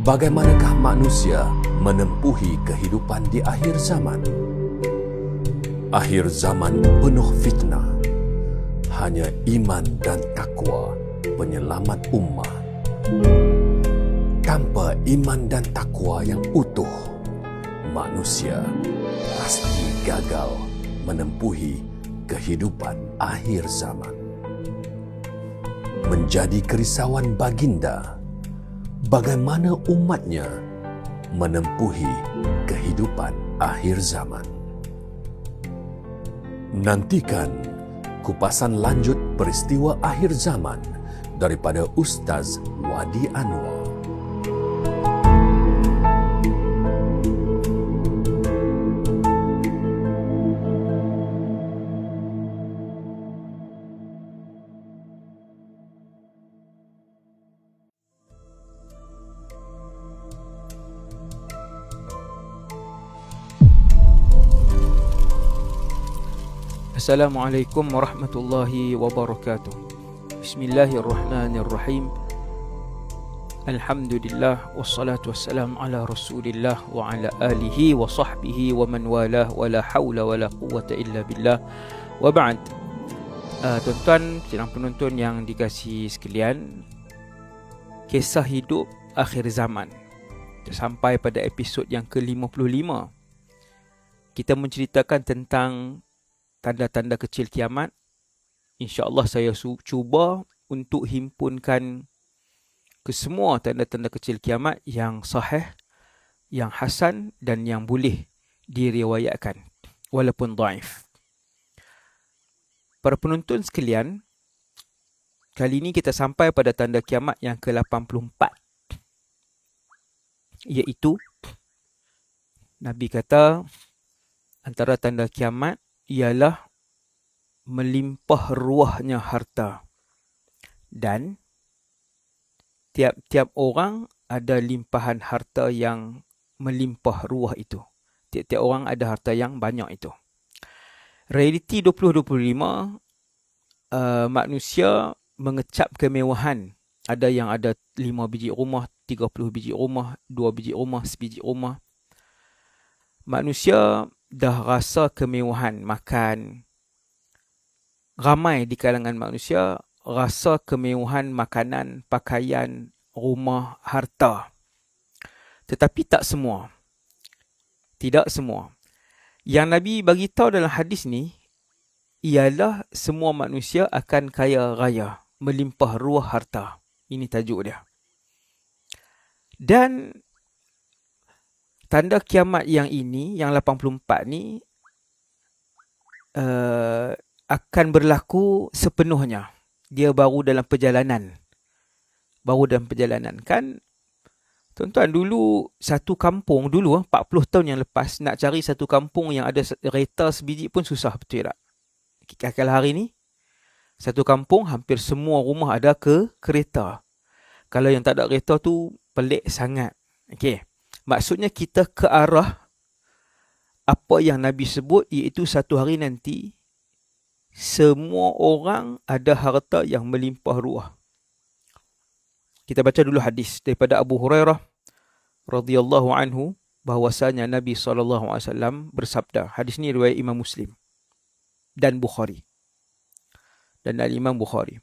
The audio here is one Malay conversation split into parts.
Bagaimanakah manusia menempuhi kehidupan di akhir zaman? Akhir zaman penuh fitnah. Hanya iman dan takwa penyelamat ummah. Tanpa iman dan takwa yang utuh, manusia pasti gagal menempuhi kehidupan akhir zaman. Menjadi kerisauan baginda bagaimana umatnya menempuhi kehidupan akhir zaman. Nantikan kupasan lanjut peristiwa akhir zaman daripada Ustaz Wadi Anwar. Assalamualaikum warahmatullahi wabarakatuh. Bismillahirrahmanirrahim. Alhamdulillah wassalatu wassalamu ala Rasulillah wa ala alihi wa sahbihi wa man walah wa la haula wa la quwwata illa billah. Wa ba'd. Tuan-tuan sidang penonton yang dikasihi sekalian, kisah hidup akhir zaman. Sampai pada episod yang ke-55. Kita menceritakan tentang tanda-tanda kecil kiamat. InsyaAllah saya cuba untuk himpunkan kesemua tanda-tanda kecil kiamat yang sahih, yang hasan dan yang boleh diriwayatkan walaupun dhaif. Para penonton sekalian, kali ini kita sampai pada tanda kiamat yang ke-84, iaitu Nabi kata antara tanda kiamat ialah melimpah ruahnya harta. Dan tiap-tiap orang ada limpahan harta yang melimpah ruah itu. Tiap-tiap orang ada harta yang banyak itu. Realiti 2025, manusia mengecap kemewahan. Ada yang ada 5 biji rumah, 30 biji rumah, 2 biji rumah, sebiji rumah. Manusia dah rasa kemewahan makan. Ramai di kalangan manusia rasa kemewahan makanan, pakaian, rumah, harta. Tetapi tak semua. Tidak semua. Yang Nabi bagi tahu dalam hadis ni ialah semua manusia akan kaya raya, melimpah ruah harta. Ini tajuk dia. Dan tanda kiamat yang ini, yang 84 ni, akan berlaku sepenuhnya. Dia baru dalam perjalanan. Kan, tuan-tuan, dulu satu kampung, 40 tahun yang lepas, nak cari satu kampung yang ada kereta sebiji pun susah, betul tak? Kalau hari ni, satu kampung hampir semua rumah ada kereta. Kalau yang tak ada kereta tu, pelik sangat. Okey. Maksudnya kita ke arah apa yang Nabi sebut, iaitu satu hari nanti semua orang ada harta yang melimpah ruah. Kita baca dulu hadis daripada Abu Hurairah radhiyallahu anhu bahwasanya Nabi SAW bersabda. Hadis ni riwayat Imam Muslim dan Bukhari. Dan Al-Imam Bukhari.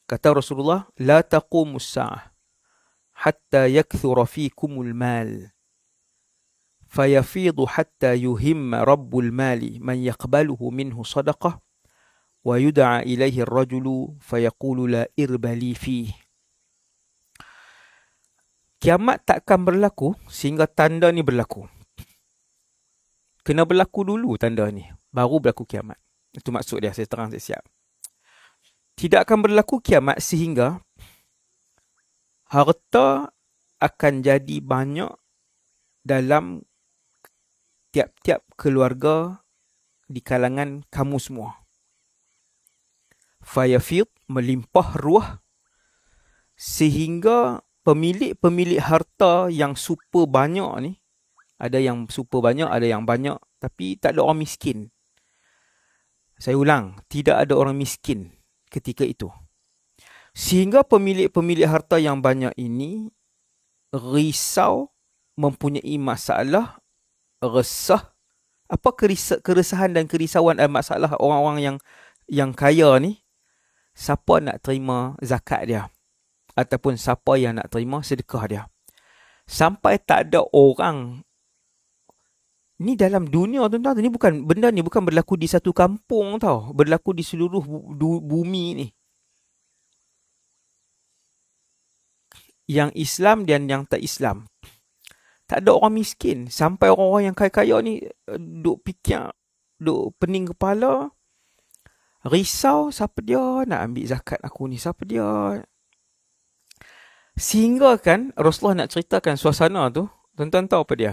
Kata Rasulullah, la taqumus sa'ah hatta yakthura fikumul mal. فيفيض حتى يهم رب المال من يقبله منه صدقة ويدعى إليه الرجل فيقول لا إرب لي فيه. Kiamat takkan berlaku sehingga tanda ni berlaku. Kena berlaku dulu tanda ni, baru berlaku kiamat. Itu maksud dia, saya terang siap. Tidak akan berlaku kiamat sehingga harta akan jadi banyak dalam tiap-tiap keluarga di kalangan kamu semua. Fayafid, melimpah ruah, sehingga pemilik-pemilik harta yang super banyak ni, ada yang super banyak, ada yang banyak, tapi tak ada orang miskin. Saya ulang, tidak ada orang miskin ketika itu. Sehingga pemilik-pemilik harta yang banyak ini risau, mempunyai masalah, resah. Apa keresahan dan kerisauan dan masalah orang-orang yang kaya ni? Siapa nak terima zakat dia? Ataupun siapa yang nak terima sedekah dia? Sampai tak ada orang ni dalam dunia, tuan-tuan. Benda ni bukan berlaku di satu kampung tau. Berlaku di seluruh bumi ni. Yang Islam dan yang tak Islam. Tak ada orang miskin. Sampai orang-orang yang kaya-kaya ni duk fikir, duk pening kepala, risau, siapa dia nak ambil zakat aku ni, siapa dia. Sehingga kan Rasulullah nak ceritakan suasana tu, tuan-tuan tahu apa dia?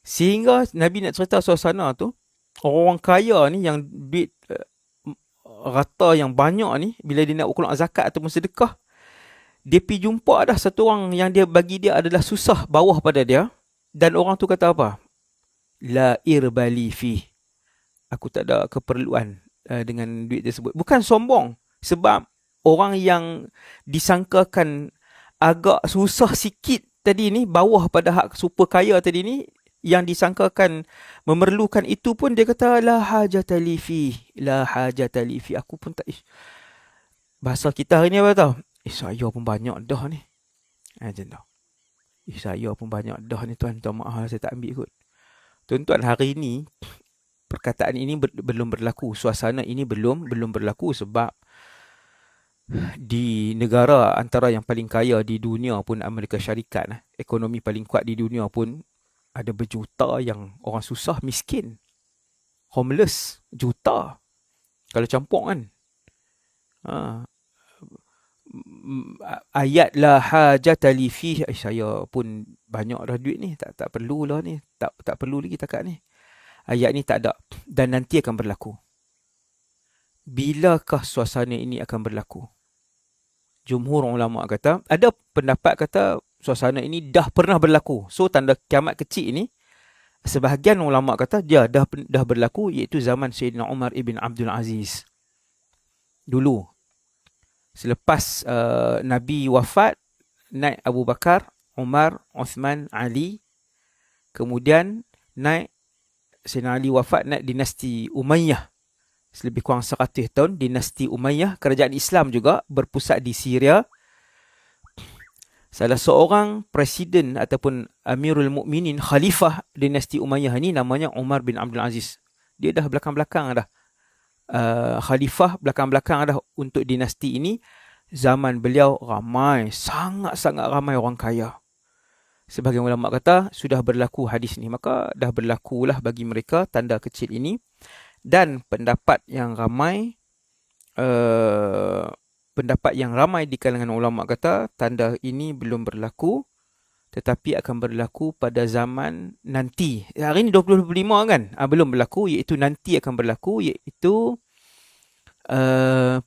Sehingga Nabi nak cerita suasana tu, orang kaya ni yang duit rata yang banyak ni, bila dia nak keluar zakat ataupun sedekah, dia pergi jumpa dah satu orang yang dia bagi dia adalah susah bawah pada dia, dan orang tu kata apa? La irbali fi. Aku tak ada keperluan dengan duit tersebut. Bukan sombong, sebab orang yang disangkakan agak susah sikit tadi ni, bawah pada hak super kaya tadi ni, yang disangkakan memerlukan itu pun dia kata la hajatali fi, la hajatali fi. Aku pun tak. Bahasa kita hari ni apa tahu? Saya pun banyak dah ni. Macam tu. Saya pun banyak dah ni, tuan. Tuan maaf saya tak ambil kot. Tuan-tuan, hari ni perkataan ini belum berlaku. Suasana ini belum berlaku sebab di negara antara yang paling kaya di dunia pun, Amerika Syarikat, ekonomi paling kuat di dunia pun, ada berjuta yang orang susah, miskin, homeless, juta. Kalau campur kan. Ayat la hajatali fi, saya pun banyak dah duit ni, tak perlulah ni, tak perlu lagi takat ni. Ayat ni tak ada, dan nanti akan berlaku. Bilakah suasana ini akan berlaku? Jumhur ulama kata, ada pendapat kata suasana ini dah pernah berlaku. So tanda kiamat kecil ni, sebahagian ulama kata dia dah berlaku, iaitu zaman Sayyidina Umar ibn Abdul Aziz. Dulu, selepas Nabi wafat, naik Abu Bakar, Umar, Uthman, Ali. Kemudian naik Sayyidina Ali wafat, naik dinasti Umayyah. Lebih kurang 100 tahun, dinasti Umayyah. Kerajaan Islam juga berpusat di Syria. Salah seorang presiden ataupun Amirul Mukminin, Khalifah dinasti Umayyah ni namanya Umar bin Abdul Aziz. Dia dah belakang-belakang dah. Khalifah belakang-belakang dah untuk dinasti ini. Zaman beliau ramai, sangat-sangat ramai orang kaya. Sebahagian ulama kata sudah berlaku hadis ni, maka dah berlakulah bagi mereka tanda kecil ini. Dan pendapat yang ramai di kalangan ulama kata tanda ini belum berlaku, tetapi akan berlaku pada zaman nanti. Hari ni 2025 kan? Belum berlaku, iaitu nanti akan berlaku, iaitu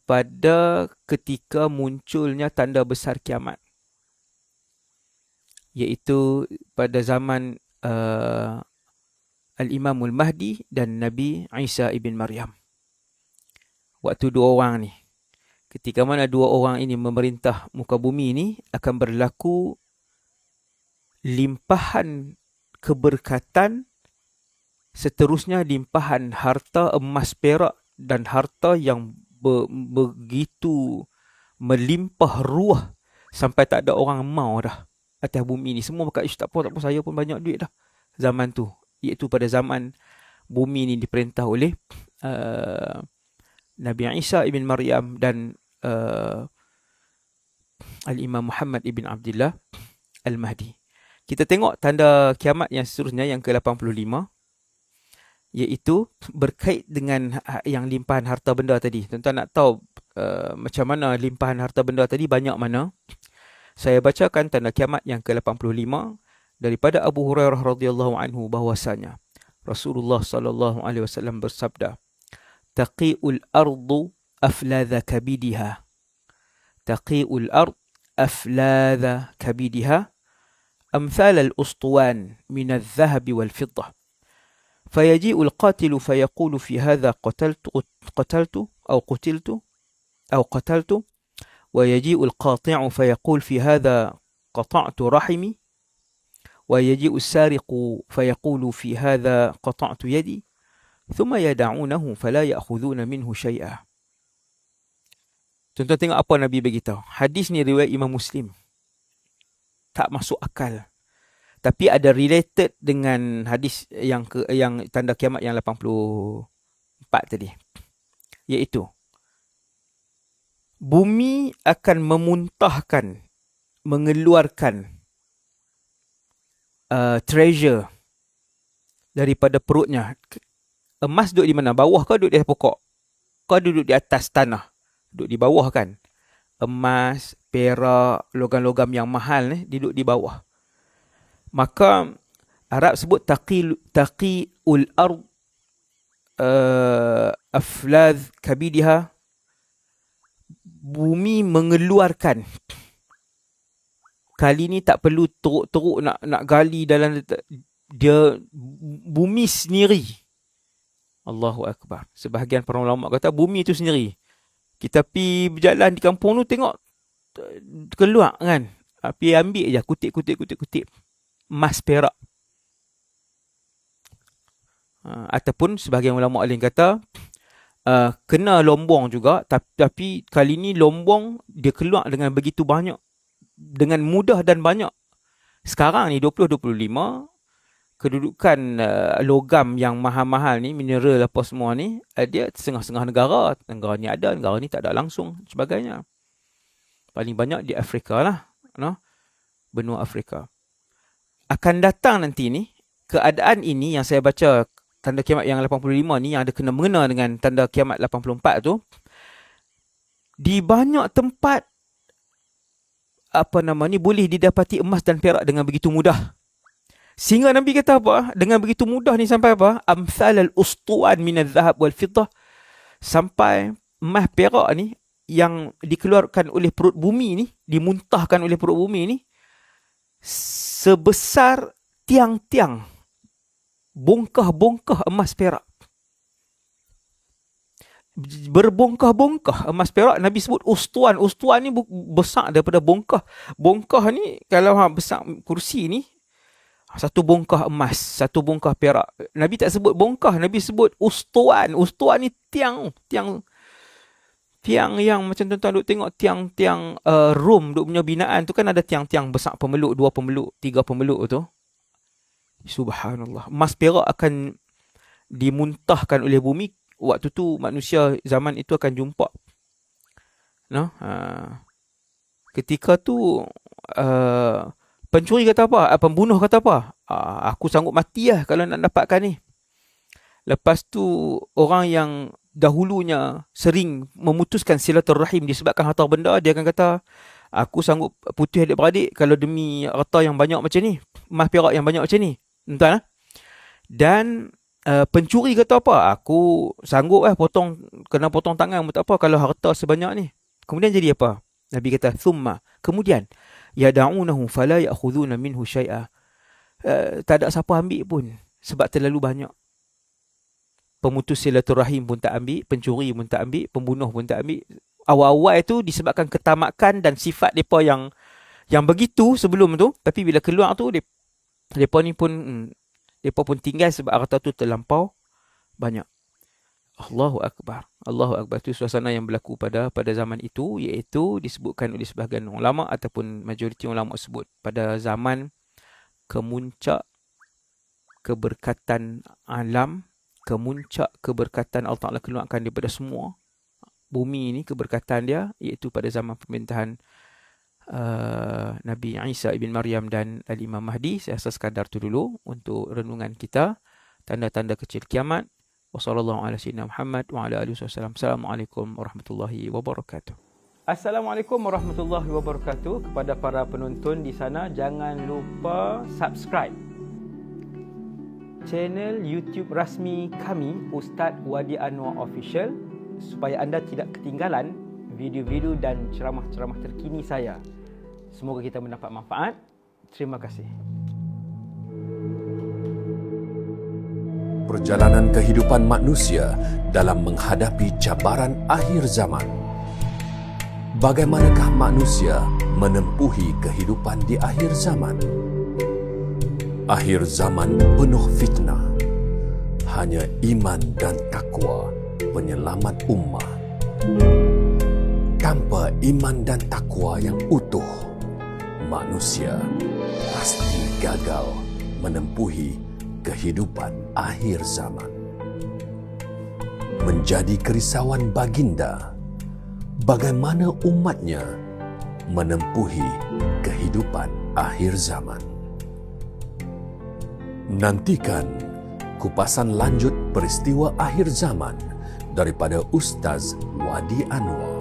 pada ketika munculnya tanda besar kiamat. Iaitu pada zaman Al-Imamul Mahdi dan Nabi Isa ibn Maryam. Waktu dua orang ni, ketika mana dua orang ini memerintah muka bumi ni, akan berlaku limpahan keberkatan, seterusnya limpahan harta, emas, perak dan harta yang begitu melimpah ruah sampai tak ada orang mau dah atas bumi ni. Semua berkata, tak apa, saya pun banyak duit dah. Zaman tu, iaitu pada zaman bumi ni diperintah oleh Nabi Isa ibn Maryam dan Al-Imam Muhammad ibn Abdullah Al-Mahdi. Kita tengok tanda kiamat yang seterusnya, yang ke-85, iaitu berkait dengan yang limpahan harta benda tadi. Tuan-tuan nak tahu macam mana limpahan harta benda tadi, banyak mana? Saya bacakan tanda kiamat yang ke-85 daripada Abu Hurairah radhiyallahu anhu, bahwasanya Rasulullah sallallahu alaihi wasallam bersabda, taqi'ul ardu afladha kabidiha, taqi'ul ard afladha kabidiha amthal al-usṭuwan min al-dhahab wal-fiddah, فيجيء القاتل فيقول في هذا قتلت أو قتلت، ويجيء القاطع فيقول في هذا قطعت رحمي ويجيء السارق فيقول في هذا قطعت يدي ثم يدعونه فلا يأخذون منه شيئا. Tuan-tuan tengok apa Nabi beritahu. Hadis ni riwayat Imam Muslim. Tak masuk akal. Tapi ada related dengan hadis yang tanda kiamat yang 84 tadi. Iaitu bumi akan memuntahkan, mengeluarkan treasure daripada perutnya. Emas duduk di mana? Bawah ke duduk di atas pokok? Kau duduk di atas tanah? Duduk di bawah kan? Emas, perak, logam-logam yang mahal ni duduk di bawah. Maka Arab sebut taqiul ard afladh kabidiha. Bumi mengeluarkan. Kali ni tak perlu teruk-teruk nak gali dalam dia, bumi sendiri. Allahu Akbar. Sebahagian para ulama kata bumi itu sendiri. Kita pergi berjalan di kampung tu tengok keluar kan. Pergi ambil je kutip. Emas perak. Ataupun sebahagian ulama lain kata kena lombong juga, tapi kali ni lombong dia keluar dengan begitu banyak, dengan mudah dan banyak. Sekarang ni 2025 kedudukan logam yang mahal-mahal ni, mineral apa semua ni, dia setengah-setengah negara. Negara ni ada, negara ni tak ada langsung sebagainya. Paling banyak di Afrika lah, benua Afrika. Akan datang nanti ni, keadaan ini yang saya baca tanda kiamat yang 85 ni, yang ada kena mengena dengan tanda kiamat 84 tu, di banyak tempat boleh didapati emas dan perak dengan begitu mudah. Sehingga Nabi kata apa? Dengan begitu mudah ni sampai apa? Amthal al-ustuan min al-zahab wal-fiddah. Sampai emas perak ni yang dikeluarkan oleh perut bumi ni, dimuntahkan oleh perut bumi ni, sebesar tiang-tiang, bongkah-bongkah emas perak. Berbongkah-bongkah emas perak. Nabi sebut ustuan. Ustuan ni besar daripada bongkah. Bongkah ni kalau besar kursi ni, satu bongkah emas, satu bongkah perak. Nabi tak sebut bongkah, Nabi sebut ustuan. Ustuan ni tiang yang macam tuan-tuan duk tengok tiang-tiang Rom duk punya binaan tu kan, ada tiang-tiang besar pemeluk, 2 pemeluk, 3 pemeluk tu. Subhanallah. Emas perak akan dimuntahkan oleh bumi. Waktu tu manusia zaman itu akan jumpa. Ketika tu pencuri kata apa? Pembunuh kata apa? Aku sanggup mati lah kalau nak dapatkan ni. Lepas tu orang yang dahulunya sering memutuskan silaturrahim disebabkan harta benda, dia akan kata, aku sanggup putih adik-beradik kalau demi harta yang banyak macam ni, emas perak yang banyak macam ni. Entah. Dan pencuri kata apa? Aku sanggup kena potong tangan pun tak apa kalau harta sebanyak ni. Kemudian jadi apa? Nabi kata, thumma, kemudian yada'unahu fala ya'khuduna minhu syai'a. Tak ada siapa ambil pun sebab terlalu banyak. Pemutus silaturahim pun tak ambil, pencuri pun tak ambil, pembunuh pun tak ambil. Awal-awal itu disebabkan ketamakan dan sifat mereka yang begitu sebelum tu, tapi bila keluar tu mereka pun tinggal sebab harta tu terlampau banyak. Allahu Akbar. Allahu Akbar. Itu suasana yang berlaku pada zaman itu, iaitu disebutkan oleh sebahagian ulama ataupun majoriti ulama sebut pada zaman kemuncak keberkatan alam, kemuncak keberkatan Allah Ta'ala keluarkan daripada semua bumi ini, keberkatan dia, iaitu pada zaman pemerintahan Nabi Isa ibn Maryam dan Al-Imam Mahdi. Saya rasa sekadar tu dulu untuk renungan kita, tanda-tanda kecil kiamat. Wassalamualaikum warahmatullahi wabarakatuh. Assalamualaikum warahmatullahi wabarakatuh. Kepada para penonton di sana, jangan lupa subscribe channel YouTube rasmi kami, Ustaz Wadi Anwar Official, supaya anda tidak ketinggalan video-video dan ceramah-ceramah terkini saya. Semoga kita mendapat manfaat. Terima kasih. Perjalanan kehidupan manusia dalam menghadapi cabaran akhir zaman. Bagaimanakah manusia menempuhi kehidupan di akhir zaman? Akhir zaman penuh fitnah. Hanya iman dan takwa penyelamat ummah. Tanpa iman dan takwa yang utuh, manusia pasti gagal menempuhi kehidupan akhir zaman. Menjadi kerisauan baginda, bagaimana umatnya menempuhi kehidupan akhir zaman. Nantikan kupasan lanjut peristiwa akhir zaman daripada Ustaz Wadi Anwar.